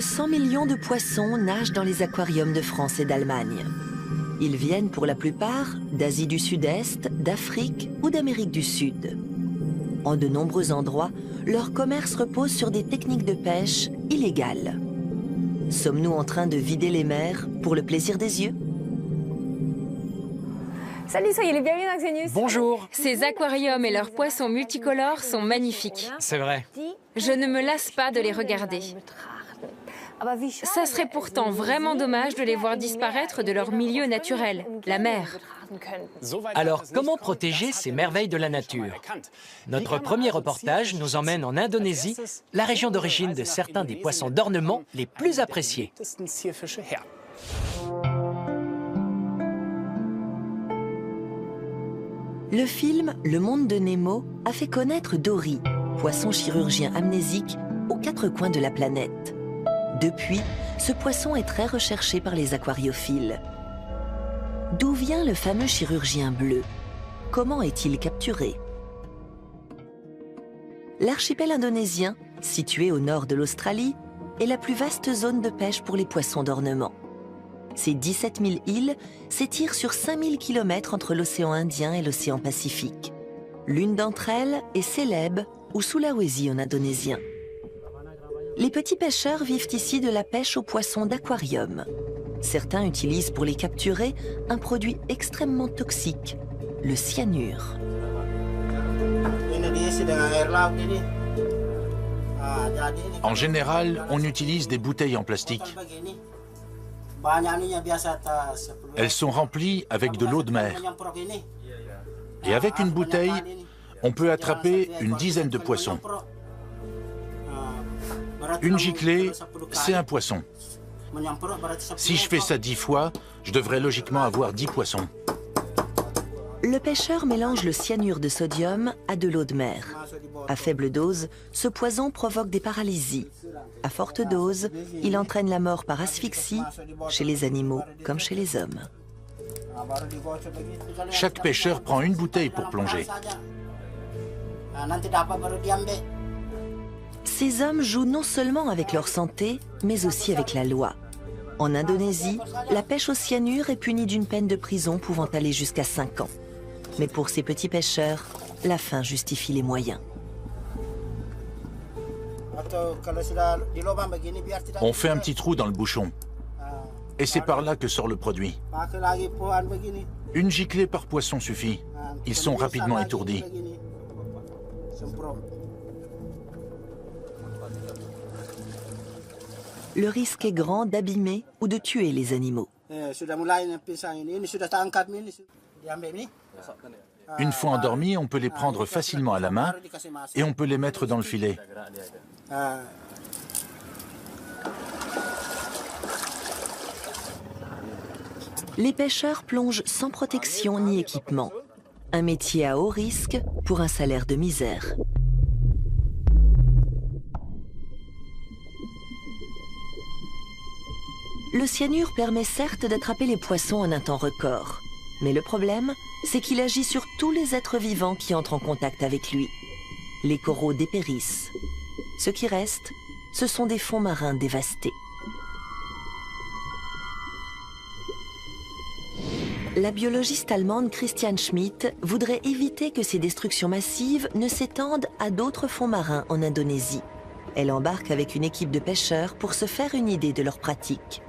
de 100 millions de poissons nagent dans les aquariums de France et d'Allemagne. Ils viennent pour la plupart d'Asie du Sud-Est, d'Afrique ou d'Amérique du Sud. En de nombreux endroits, leur commerce repose sur des techniques de pêche illégales. Sommes-nous en train de vider les mers pour le plaisir des yeux? Salut, soyez les bienvenus dans Xenius. Bonjour. Ces aquariums et leurs poissons multicolores sont magnifiques. C'est vrai. Je ne me lasse pas de les regarder. Ça serait pourtant vraiment dommage de les voir disparaître de leur milieu naturel, la mer. Alors, comment protéger ces merveilles de la nature? Notre premier reportage nous emmène en Indonésie, la région d'origine de certains des poissons d'ornement les plus appréciés. Le film Le Monde de Nemo a fait connaître Dory, poisson chirurgien amnésique aux quatre coins de la planète. Depuis, ce poisson est très recherché par les aquariophiles. D'où vient le fameux chirurgien bleu? Comment est-il capturé? L'archipel indonésien, situé au nord de l'Australie, est la plus vaste zone de pêche pour les poissons d'ornement. Ces 17 000 îles s'étirent sur 5 000 km entre l'océan Indien et l'océan Pacifique. L'une d'entre elles est Célèbes ou Sulawesi en indonésien. Les petits pêcheurs vivent ici de la pêche aux poissons d'aquarium. Certains utilisent pour les capturer un produit extrêmement toxique, le cyanure. En général, on utilise des bouteilles en plastique. Elles sont remplies avec de l'eau de mer. Et avec une bouteille, on peut attraper une dizaine de poissons. Une giclée, c'est un poisson. Si je fais ça 10 fois, je devrais logiquement avoir 10 poissons. Le pêcheur mélange le cyanure de sodium à de l'eau de mer. À faible dose, ce poison provoque des paralysies. À forte dose, il entraîne la mort par asphyxie chez les animaux comme chez les hommes. Chaque pêcheur prend une bouteille pour plonger. Ces hommes jouent non seulement avec leur santé, mais aussi avec la loi. En Indonésie, la pêche au cyanure est punie d'une peine de prison pouvant aller jusqu'à 5 ans. Mais pour ces petits pêcheurs, la fin justifie les moyens. On fait un petit trou dans le bouchon. Et c'est par là que sort le produit. Une giclée par poisson suffit. Ils sont rapidement étourdis. Le risque est grand d'abîmer ou de tuer les animaux. Une fois endormis, on peut les prendre facilement à la main et on peut les mettre dans le filet. Les pêcheurs plongent sans protection ni équipement. Un métier à haut risque pour un salaire de misère. Le cyanure permet certes d'attraper les poissons en un temps record. Mais le problème, c'est qu'il agit sur tous les êtres vivants qui entrent en contact avec lui. Les coraux dépérissent. Ce qui reste, ce sont des fonds marins dévastés. La biologiste allemande Christiane Schmidt voudrait éviter que ces destructions massives ne s'étendent à d'autres fonds marins en Indonésie. Elle embarque avec une équipe de pêcheurs pour se faire une idée de leurs pratiques.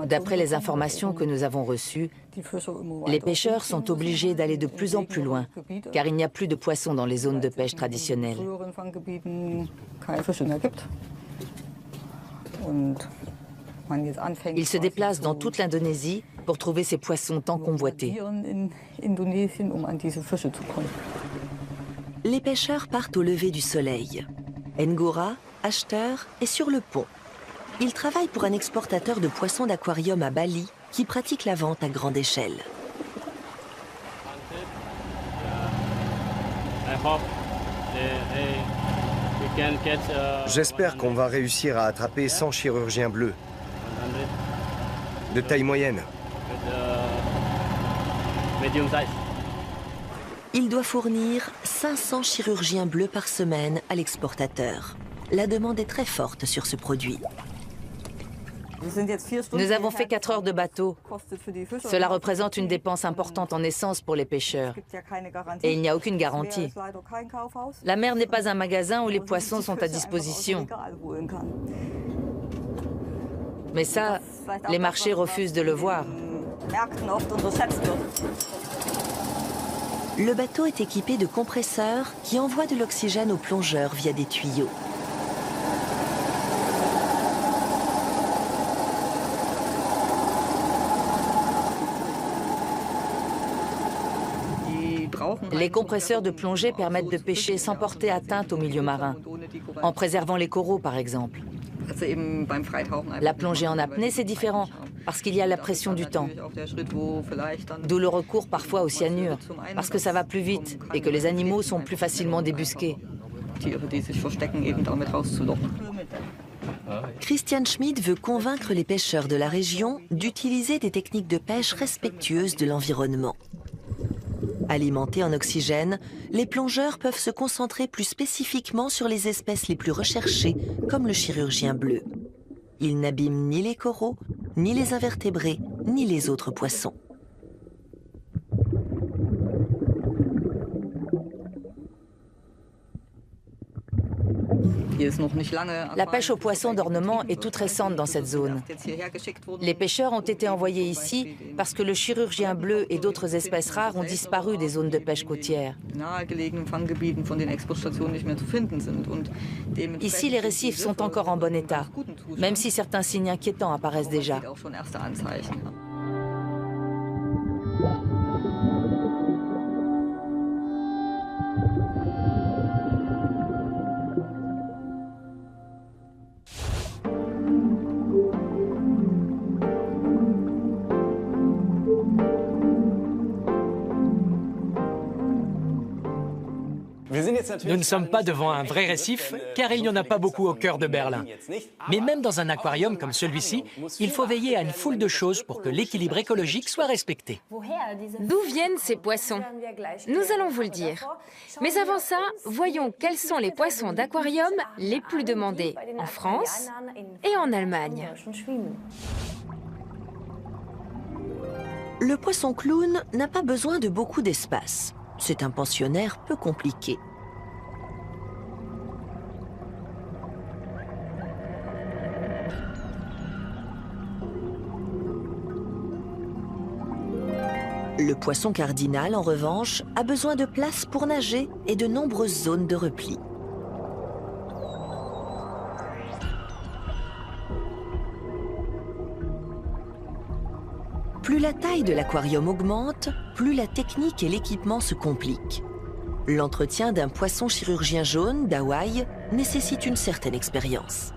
D'après les informations que nous avons reçues, les pêcheurs sont obligés d'aller de plus en plus loin, car il n'y a plus de poissons dans les zones de pêche traditionnelles. Ils se déplacent dans toute l'Indonésie pour trouver ces poissons tant convoités. Les pêcheurs partent au lever du soleil. Ngora, acheteur, est sur le pont. Il travaille pour un exportateur de poissons d'aquarium à Bali qui pratique la vente à grande échelle. J'espère qu'on va réussir à attraper 100 chirurgiens bleus, de taille moyenne. Il doit fournir 500 chirurgiens bleus par semaine à l'exportateur. la demande est très forte sur ce produit. Nous avons fait 4 heures de bateau. Cela représente une dépense importante en essence pour les pêcheurs. Et il n'y a aucune garantie. La mer n'est pas un magasin où les poissons sont à disposition. Mais ça, les marchés refusent de le voir. Le bateau est équipé de compresseurs qui envoient de l'oxygène aux plongeurs via des tuyaux. Les compresseurs de plongée permettent de pêcher sans porter atteinte au milieu marin, en préservant les coraux par exemple. La plongée en apnée, c'est différent, parce qu'il y a la pression du temps. D'où le recours parfois au cyanure, parce que ça va plus vite et que les animaux sont plus facilement débusqués. Christian Schmid veut convaincre les pêcheurs de la région d'utiliser des techniques de pêche respectueuses de l'environnement. Alimentés en oxygène, les plongeurs peuvent se concentrer plus spécifiquement sur les espèces les plus recherchées, comme le chirurgien bleu. Il n'abîme ni les coraux, ni les invertébrés, ni les autres poissons. La pêche aux poissons d'ornement est toute récente dans cette zone. Les pêcheurs ont été envoyés ici parce que le chirurgien bleu et d'autres espèces rares ont disparu des zones de pêche côtières. Ici, les récifs sont encore en bon état, même si certains signes inquiétants apparaissent déjà. Nous ne sommes pas devant un vrai récif, car il n'y en a pas beaucoup au cœur de Berlin. Mais même dans un aquarium comme celui-ci, il faut veiller à une foule de choses pour que l'équilibre écologique soit respecté. D'où viennent ces poissons? Nous allons vous le dire. Mais avant ça, voyons quels sont les poissons d'aquarium les plus demandés en France et en Allemagne. Le poisson clown n'a pas besoin de beaucoup d'espace. C'est un pensionnaire peu compliqué. Le poisson cardinal, en revanche, a besoin de place pour nager et de nombreuses zones de repli. Plus la taille de l'aquarium augmente, plus la technique et l'équipement se compliquent. L'entretien d'un poisson chirurgien jaune d'Hawaï nécessite une certaine expérience.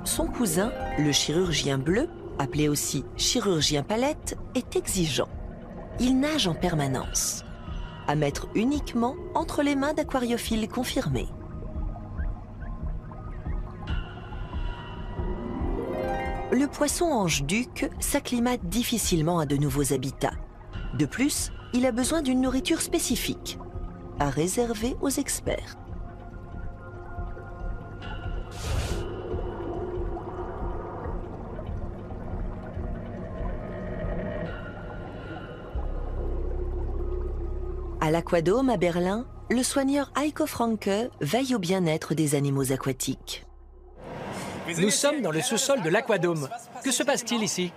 Son cousin, le chirurgien bleu, appelé aussi chirurgien palette, est exigeant. Il nage en permanence, à mettre uniquement entre les mains d'aquariophiles confirmés. Le poisson ange-duc s'acclimate difficilement à de nouveaux habitats. De plus, il a besoin d'une nourriture spécifique, à réserver aux experts. À l'Aquadome à Berlin, le soigneur Heiko Franke veille au bien-être des animaux aquatiques. Nous sommes dans le sous-sol de l'Aquadome. Que se passe-t-il ici?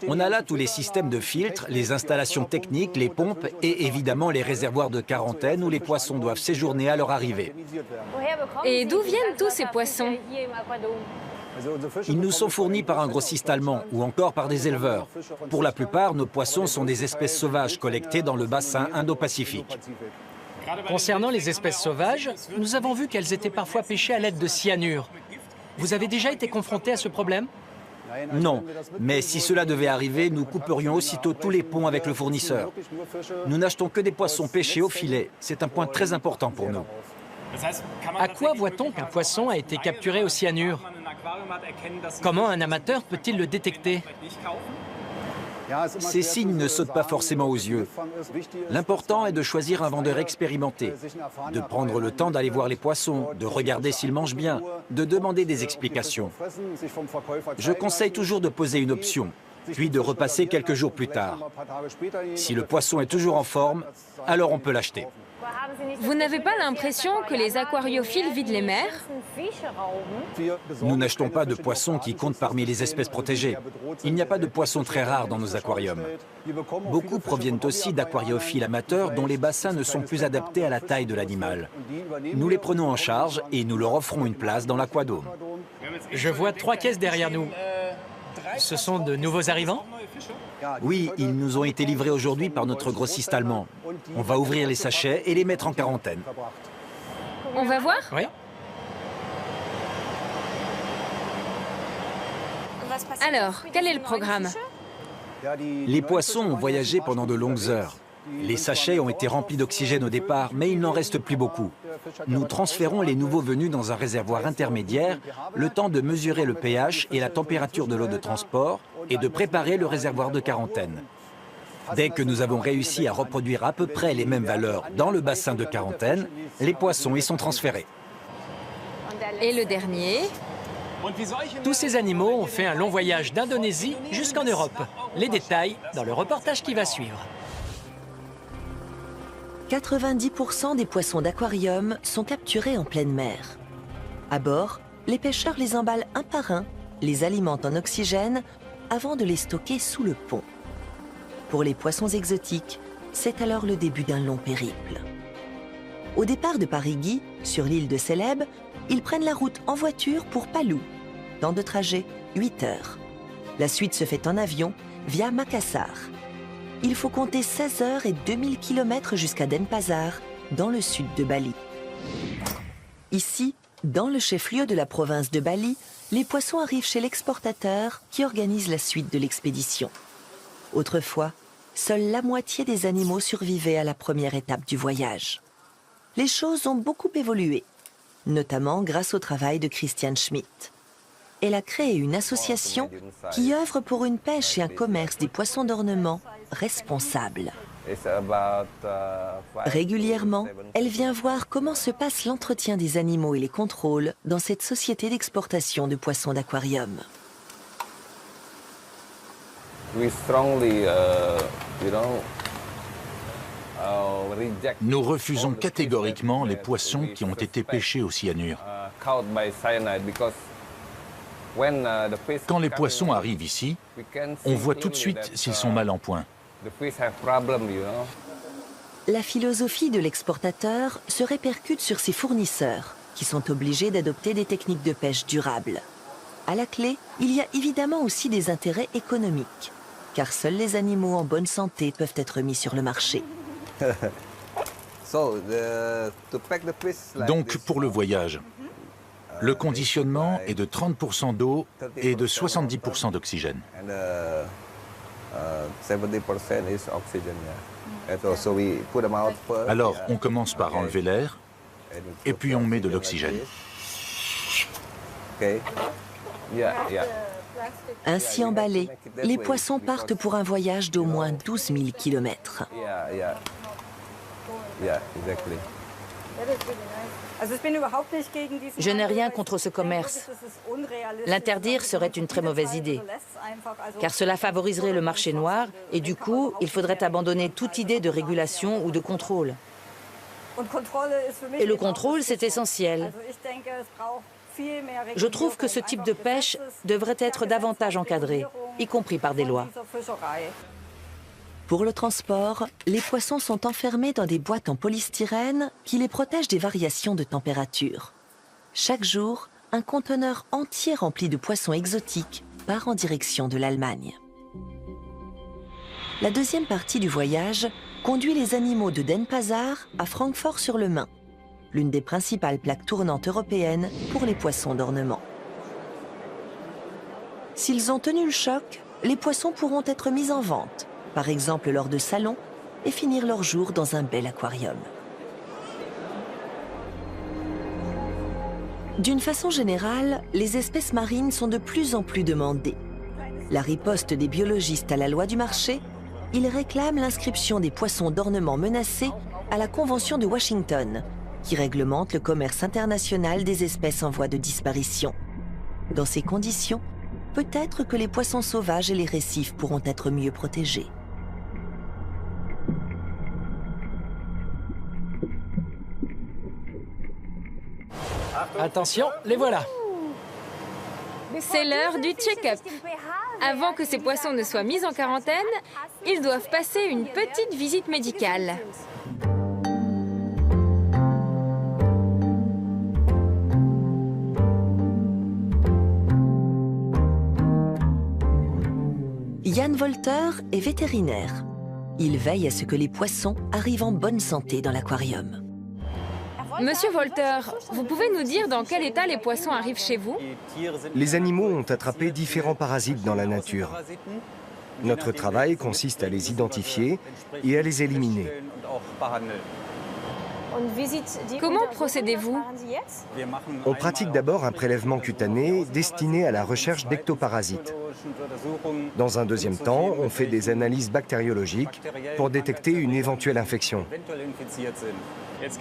On a là tous les systèmes de filtres, les installations techniques, les pompes et évidemment les réservoirs de quarantaine où les poissons doivent séjourner à leur arrivée. Et d'où viennent tous ces poissons? Ils nous sont fournis par un grossiste allemand ou encore par des éleveurs. Pour la plupart, nos poissons sont des espèces sauvages collectées dans le bassin Indo-Pacifique. Concernant les espèces sauvages, nous avons vu qu'elles étaient parfois pêchées à l'aide de cyanure. Vous avez déjà été confronté à ce problème? Non, mais si cela devait arriver, nous couperions aussitôt tous les ponts avec le fournisseur. Nous n'achetons que des poissons pêchés au filet. C'est un point très important pour nous. À quoi voit-on qu'un poisson a été capturé au cyanure? Comment un amateur peut-il le détecter? Ces signes ne sautent pas forcément aux yeux. L'important est de choisir un vendeur expérimenté, de prendre le temps d'aller voir les poissons, de regarder s'ils mangent bien, de demander des explications. Je conseille toujours de poser une option, puis de repasser quelques jours plus tard. Si le poisson est toujours en forme, alors on peut l'acheter. Vous n'avez pas l'impression que les aquariophiles vident les mers? Nous n'achetons pas de poissons qui comptent parmi les espèces protégées. Il n'y a pas de poissons très rares dans nos aquariums. Beaucoup proviennent aussi d'aquariophiles amateurs dont les bassins ne sont plus adaptés à la taille de l'animal. Nous les prenons en charge et nous leur offrons une place dans l'aquadome. Je vois 3 caisses derrière nous. Ce sont de nouveaux arrivants? Oui, ils nous ont été livrés aujourd'hui par notre grossiste allemand. On va ouvrir les sachets et les mettre en quarantaine. On va voir? Oui. Alors, quel est le programme? Les poissons ont voyagé pendant de longues heures. Les sachets ont été remplis d'oxygène au départ, mais il n'en reste plus beaucoup. Nous transférons les nouveaux venus dans un réservoir intermédiaire, le temps de mesurer le pH et la température de l'eau de transport et de préparer le réservoir de quarantaine. Dès que nous avons réussi à reproduire à peu près les mêmes valeurs dans le bassin de quarantaine, les poissons y sont transférés. Et le dernier? Tous ces animaux ont fait un long voyage d'Indonésie jusqu'en Europe. Les détails dans le reportage qui va suivre. 90% des poissons d'aquarium sont capturés en pleine mer. À bord, les pêcheurs les emballent un par un, les alimentent en oxygène avant de les stocker sous le pont. Pour les poissons exotiques, c'est alors le début d'un long périple. Au départ de Parigi, sur l'île de Célèbes, ils prennent la route en voiture pour Palu. Temps de trajet, 8 heures. La suite se fait en avion via Makassar. Il faut compter 16 heures et 2000 km jusqu'à Denpasar, dans le sud de Bali. Ici, dans le chef-lieu de la province de Bali, les poissons arrivent chez l'exportateur qui organise la suite de l'expédition. Autrefois, seule la moitié des animaux survivaient à la première étape du voyage. Les choses ont beaucoup évolué, notamment grâce au travail de Christiane Schmidt. Elle a créé une association qui œuvre pour une pêche et un commerce des poissons d'ornement responsables. Régulièrement, elle vient voir comment se passe l'entretien des animaux et les contrôles dans cette société d'exportation de poissons d'aquarium. Nous refusons catégoriquement les poissons qui ont été pêchés au cyanure. Quand les poissons arrivent ici, on voit tout de suite s'ils sont mal en point. La philosophie de l'exportateur se répercute sur ses fournisseurs, qui sont obligés d'adopter des techniques de pêche durables. À la clé, il y a évidemment aussi des intérêts économiques, car seuls les animaux en bonne santé peuvent être mis sur le marché. Donc, pour le voyage, le conditionnement est de 30% d'eau et de 70% d'oxygène. Alors, on commence par enlever l'air, et puis on met de l'oxygène. Ainsi emballés, les poissons partent pour un voyage d'au moins 12 000 km. Je n'ai rien contre ce commerce. L'interdire serait une très mauvaise idée, car cela favoriserait le marché noir et du coup, il faudrait abandonner toute idée de régulation ou de contrôle. Et le contrôle, c'est essentiel. Je trouve que ce type de pêche devrait être davantage encadré, y compris par des lois. Pour le transport, les poissons sont enfermés dans des boîtes en polystyrène qui les protègent des variations de température. Chaque jour, un conteneur entier rempli de poissons exotiques part en direction de l'Allemagne. La deuxième partie du voyage conduit les animaux de Denpasar à Francfort-sur-le-Main, l'une des principales plaques tournantes européennes pour les poissons d'ornement. S'ils ont tenu le choc, les poissons pourront être mis en vente, par exemple lors de salons, et finir leur jour dans un bel aquarium. D'une façon générale, les espèces marines sont de plus en plus demandées. La riposte des biologistes à la loi du marché, ils réclament l'inscription des poissons d'ornement menacés à la Convention de Washington, qui réglemente le commerce international des espèces en voie de disparition. Dans ces conditions, peut-être que les poissons sauvages et les récifs pourront être mieux protégés. Attention, les voilà. C'est l'heure du check-up. Avant que ces poissons ne soient mis en quarantaine, ils doivent passer une petite visite médicale. Jan Wolter est vétérinaire. Il veille à ce que les poissons arrivent en bonne santé dans l'aquarium. Monsieur Wolter, vous pouvez nous dire dans quel état les poissons arrivent chez vous? Les animaux ont attrapé différents parasites dans la nature. Notre travail consiste à les identifier et à les éliminer. Comment procédez-vous? On pratique d'abord un prélèvement cutané destiné à la recherche d'ectoparasites. Dans un deuxième temps, on fait des analyses bactériologiques pour détecter une éventuelle infection.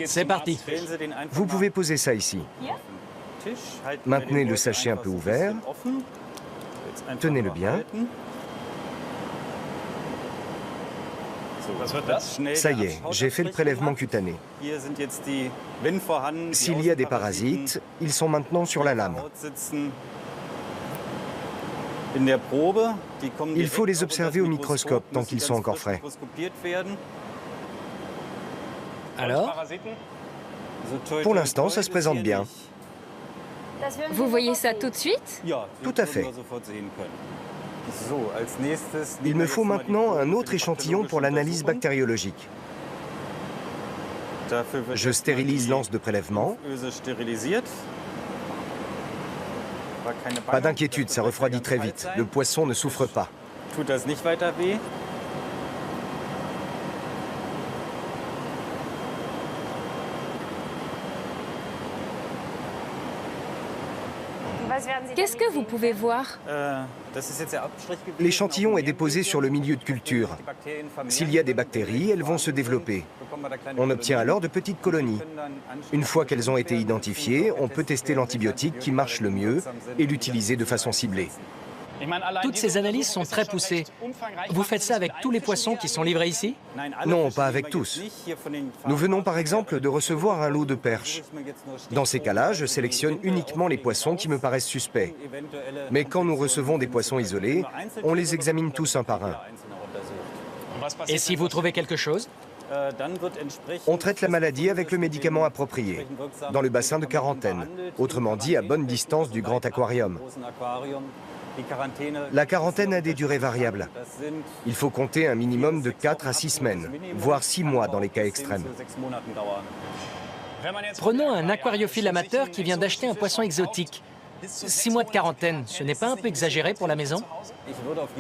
C'est parti. Vous pouvez poser ça ici. Maintenez le sachet un peu ouvert. Tenez-le bien. Ça y est, j'ai fait le prélèvement cutané. S'il y a des parasites, ils sont maintenant sur la lame. Il faut les observer au microscope tant qu'ils sont encore frais. Alors? Pour l'instant, ça se présente bien. Vous voyez ça tout de suite? Tout à fait. Il me faut maintenant un autre échantillon pour l'analyse bactériologique. Je stérilise l'anse de prélèvement. Pas d'inquiétude, ça refroidit très vite. Le poisson ne souffre pas. Qu'est-ce que vous pouvez voir? L'échantillon est déposé sur le milieu de culture. S'il y a des bactéries, elles vont se développer. On obtient alors de petites colonies. Une fois qu'elles ont été identifiées, on peut tester l'antibiotique qui marche le mieux et l'utiliser de façon ciblée. Toutes ces analyses sont très poussées. Vous faites ça avec tous les poissons qui sont livrés ici? Non, pas avec tous. Nous venons par exemple de recevoir un lot de perches. Dans ces cas-là, je sélectionne uniquement les poissons qui me paraissent suspects. Mais quand nous recevons des poissons isolés, on les examine tous un par un. Et si vous trouvez quelque chose? On traite la maladie avec le médicament approprié, dans le bassin de quarantaine, autrement dit à bonne distance du grand aquarium. La quarantaine a des durées variables. Il faut compter un minimum de 4 à 6 semaines, voire 6 mois dans les cas extrêmes. Prenons un aquariophile amateur qui vient d'acheter un poisson exotique. 6 mois de quarantaine, ce n'est pas un peu exagéré pour la maison?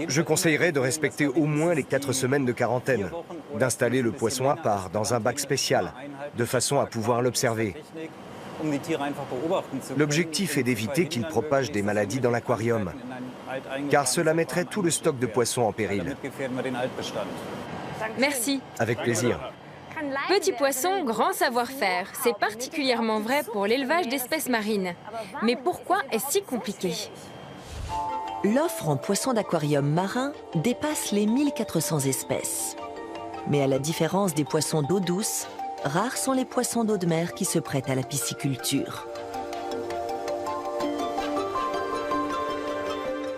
Je conseillerais de respecter au moins les 4 semaines de quarantaine, d'installer le poisson à part dans un bac spécial, de façon à pouvoir l'observer. L'objectif est d'éviter qu'il propage des maladies dans l'aquarium, car cela mettrait tout le stock de poissons en péril. Merci. Avec plaisir. Petit poisson, grand savoir-faire. C'est particulièrement vrai pour l'élevage d'espèces marines. Mais pourquoi est-ce si compliqué? L'offre en poissons d'aquarium marin dépasse les 1400 espèces. Mais à la différence des poissons d'eau douce, rares sont les poissons d'eau de mer qui se prêtent à la pisciculture.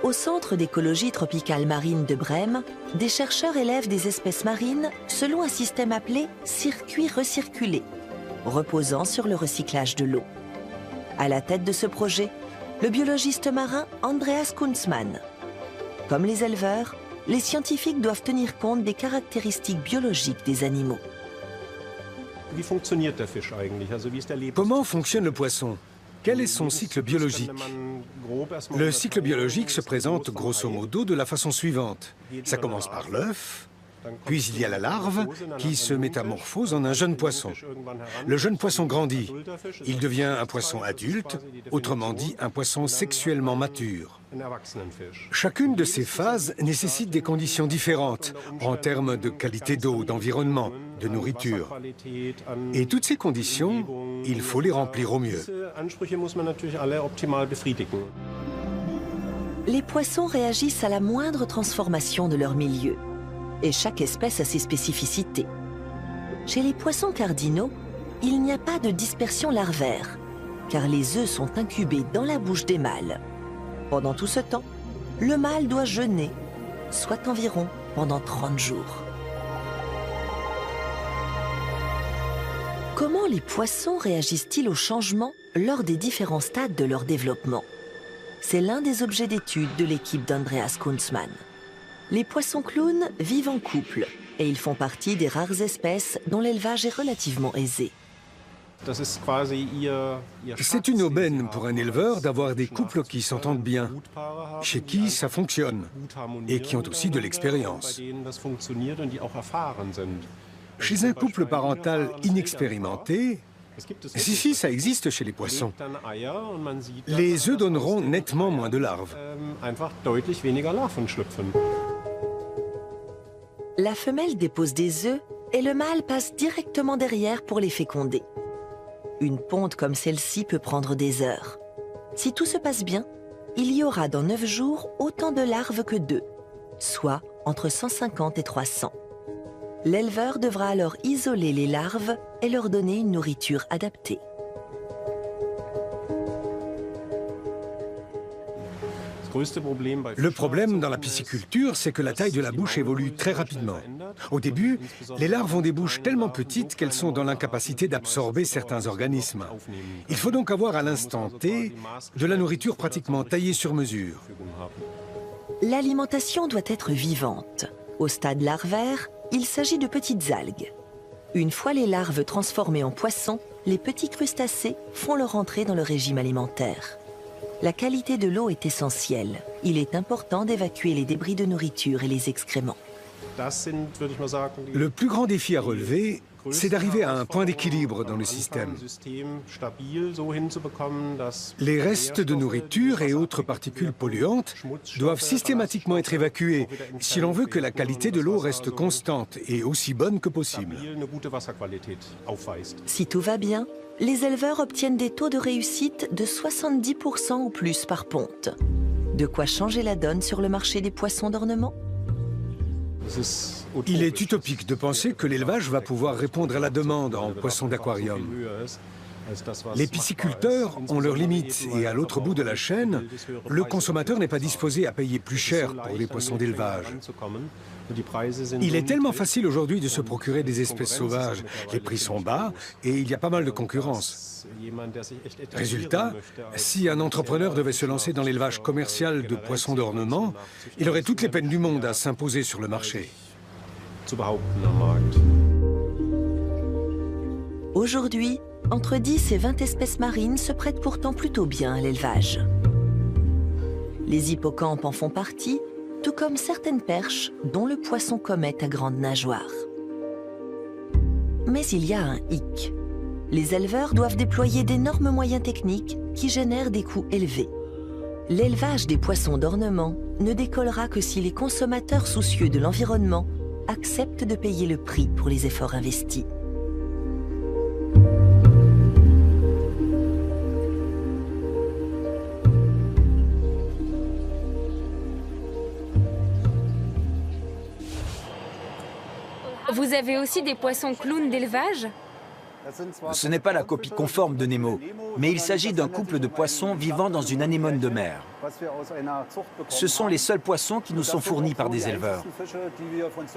Au Centre d'écologie tropicale marine de Brême, des chercheurs élèvent des espèces marines selon un système appelé circuit recirculé, reposant sur le recyclage de l'eau. À la tête de ce projet, le biologiste marin Andreas Kunzmann. Comme les éleveurs, les scientifiques doivent tenir compte des caractéristiques biologiques des animaux. Comment fonctionne le poisson? Quel est son cycle biologique? Le cycle biologique se présente grosso modo de la façon suivante. Ça commence par l'œuf, Puis il y a la larve qui se métamorphose en un jeune poisson. Le jeune poisson grandit. Il devient un poisson adulte, autrement dit un poisson sexuellement mature. Chacune de ces phases nécessite des conditions différentes en termes de qualité d'eau, d'environnement, de nourriture. Et toutes ces conditions, il faut les remplir au mieux. Les poissons réagissent à la moindre transformation de leur milieu. Et chaque espèce a ses spécificités. Chez les poissons cardinaux, il n'y a pas de dispersion larvaire, car les œufs sont incubés dans la bouche des mâles. Pendant tout ce temps, le mâle doit jeûner, soit environ pendant 30 jours. Comment les poissons réagissent-ils aux changements lors des différents stades de leur développement? C'est l'un des objets d'étude de l'équipe d'Andreas Kunzmann. Les poissons clowns vivent en couple et ils font partie des rares espèces dont l'élevage est relativement aisé. C'est une aubaine pour un éleveur d'avoir des couples qui s'entendent bien, chez qui ça fonctionne et qui ont aussi de l'expérience. Chez un couple parental inexpérimenté, si, ça existe chez les poissons. Les œufs donneront nettement moins de larves. La femelle dépose des œufs et le mâle passe directement derrière pour les féconder. Une ponte comme celle-ci peut prendre des heures. Si tout se passe bien, il y aura dans 9 jours autant de larves que d'œufs, soit entre 150 et 300. L'éleveur devra alors isoler les larves et leur donner une nourriture adaptée. Le problème dans la pisciculture, c'est que la taille de la bouche évolue très rapidement. Au début, les larves ont des bouches tellement petites qu'elles sont dans l'incapacité d'absorber certains organismes. Il faut donc avoir à l'instant T de la nourriture pratiquement taillée sur mesure. L'alimentation doit être vivante. Au stade larvaire, il s'agit de petites algues. Une fois les larves transformées en poissons, les petits crustacés font leur entrée dans le régime alimentaire. La qualité de l'eau est essentielle. Il est important d'évacuer les débris de nourriture et les excréments. Le plus grand défi à relever, c'est d'arriver à un point d'équilibre dans le système. Les restes de nourriture et autres particules polluantes doivent systématiquement être évacués si l'on veut que la qualité de l'eau reste constante et aussi bonne que possible. Si tout va bien, les éleveurs obtiennent des taux de réussite de 70% ou plus par ponte. De quoi changer la donne sur le marché des poissons d'ornement? Il est utopique de penser que l'élevage va pouvoir répondre à la demande en poissons d'aquarium. Les pisciculteurs ont leurs limites et à l'autre bout de la chaîne, le consommateur n'est pas disposé à payer plus cher pour les poissons d'élevage. Il est tellement facile aujourd'hui de se procurer des espèces sauvages. Les prix sont bas et il y a pas mal de concurrence. Résultat, si un entrepreneur devait se lancer dans l'élevage commercial de poissons d'ornement, il aurait toutes les peines du monde à s'imposer sur le marché. Aujourd'hui, entre 10 et 20 espèces marines se prêtent pourtant plutôt bien à l'élevage. Les hippocampes en font partie, tout comme certaines perches, dont le poisson comète à grande nageoire. Mais il y a un hic. Les éleveurs doivent déployer d'énormes moyens techniques qui génèrent des coûts élevés. L'élevage des poissons d'ornement ne décollera que si les consommateurs soucieux de l'environnement acceptent de payer le prix pour les efforts investis. Vous avez aussi des poissons clowns d'élevage? Ce n'est pas la copie conforme de Nemo, mais il s'agit d'un couple de poissons vivant dans une anémone de mer. Ce sont les seuls poissons qui nous sont fournis par des éleveurs.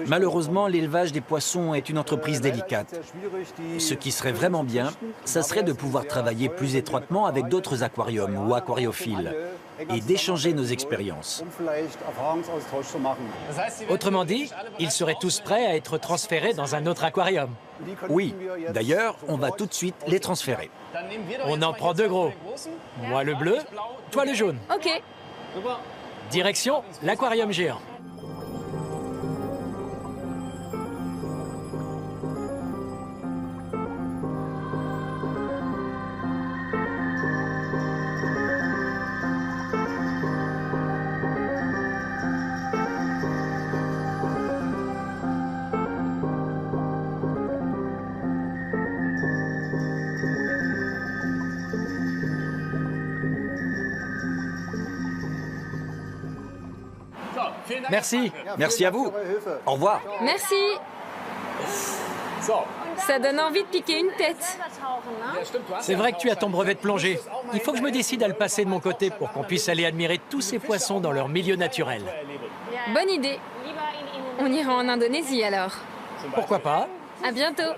Malheureusement, l'élevage des poissons est une entreprise délicate. Ce qui serait vraiment bien, ça serait de pouvoir travailler plus étroitement avec d'autres aquariums ou aquariophiles et d'échanger nos expériences. Autrement dit, ils seraient tous prêts à être transférés dans un autre aquarium. Oui, d'ailleurs, on va tout de suite les transférer. On en prend 2 gros. Moi le bleu, toi le jaune. Ok. Direction l'aquarium géant. Merci. Merci à vous. Au revoir. Merci. Ça donne envie de piquer une tête. C'est vrai que tu as ton brevet de plongée. Il faut que je me décide à le passer de mon côté pour qu'on puisse aller admirer tous ces poissons dans leur milieu naturel. Bonne idée. On ira en Indonésie alors. Pourquoi pas? À bientôt.